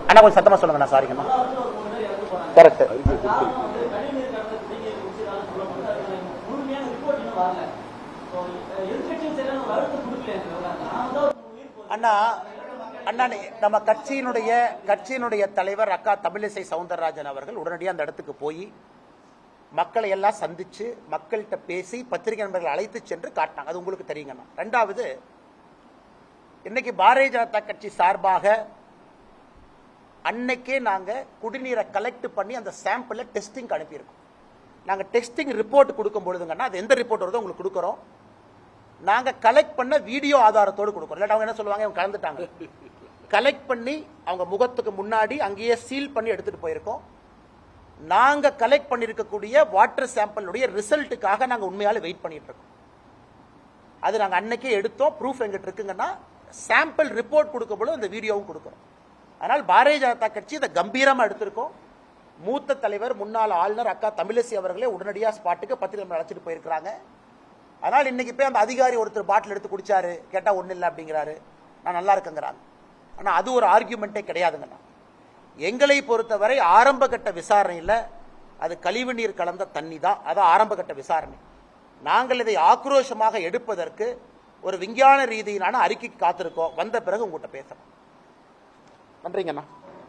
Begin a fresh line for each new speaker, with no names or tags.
அண்ணா கொஞ்சம் சத்தமா சொல்லுங்கண்ணா. சாரிங்கண்ணா. கரெக்ட். அண்ணா அண்ணா நம்ம கட்சியினுடைய தலைவர் அக்கா தமிழிசை சவுந்தரராஜன் அவர்கள் உடனடியாக அந்த இடத்துக்கு போய் மக்களை எல்லாம் சந்திச்சு மக்கள்கிட்ட பேசி பத்திரிகை நண்பர்கள் அழைத்து சென்று காட்டினாங்க. அது உங்களுக்கு தெரியுங்கண்ணா. ரெண்டாவது, இன்னைக்கு பாரதிய ஜனதா கட்சி சார்பாக அன்னைக்கே நாங்க குடிநீரை கலெக்ட் பண்ணி அந்த சாம்பிளை டெஸ்டிங் அனுப்பியிருக்கோம். நாங்க டெஸ்டிங் ரிப்போர்ட் கொடுக்கும் பொழுதுங்கன்னா அது எந்த ரிப்போர்ட் வருதோ உங்களுக்கு கொடுக்குறோம். நாங்க கலெக்ட் பண்ண வீடியோ ஆதாரத்தோடு கொடுக்குறோம். இல்லாட்டி அவங்க என்ன சொல்லுவாங்க, இவங்க கலந்துட்டாங்க. கலெக்ட் பண்ணி அவங்க முகத்துக்கு முன்னாடி அங்கேயே சீல் பண்ணி எடுத்துட்டு போயிருக்கோம். நாங்க கலெக்ட் பண்ணிருக்கக்கூடிய வாட்டர் சாம்பிளுடைய ரிசல்ட்டுக்காக நாங்க உண்மையால வெயிட் பண்ணிட்டு இருக்கோம். அது நாங்க அன்னைக்கே எடுத்தோம். ப்ரூஃப் எங்கிட்ட இருக்குங்கன்னா சாம்பிள் ரிப்போர்ட் கொடுக்கும்போது அந்த வீடியோவும் கொடுக்குறோம். அதனால் பாரதிய ஜனதா கட்சி இதை கம்பீரமா எடுத்திருக்கோம். மூத்த தலைவர் முன்னாள் ஆளுநர் அக்கா தமிழிசை அவர்களே உடனடியாக ஸ்பாட்டுக்கு பத்திரிகை அழைச்சிட்டு போயிருக்கிறாங்க. அதனால் இன்னைக்கு போய் அந்த அதிகாரி ஒருத்தர் பாட்டில் எடுத்து குடிச்சாரு, கேட்டா ஒன்றும் இல்லை அப்படிங்கிறாரு, நான் நல்லா இருக்குங்கிறாங்க. ஆனால் அது ஒரு ஆர்கியூமெண்ட்டே கிடையாதுங்கண்ணா. எங்களை பொறுத்தவரை ஆரம்ப கட்ட விசாரணையில் அது கழிவு நீர் கலந்த தண்ணி தான். அதான் ஆரம்ப கட்ட விசாரணை. நாங்கள் இதை ஆக்ரோஷமாக எடுப்பதற்கு ஒரு விஞ்ஞான ரீதியிலான அறிக்கைக்கு காத்திருக்கோம். வந்த பிறகு உங்கள்கிட்ட பேசுறோம். நன்றிங்கண்ணா.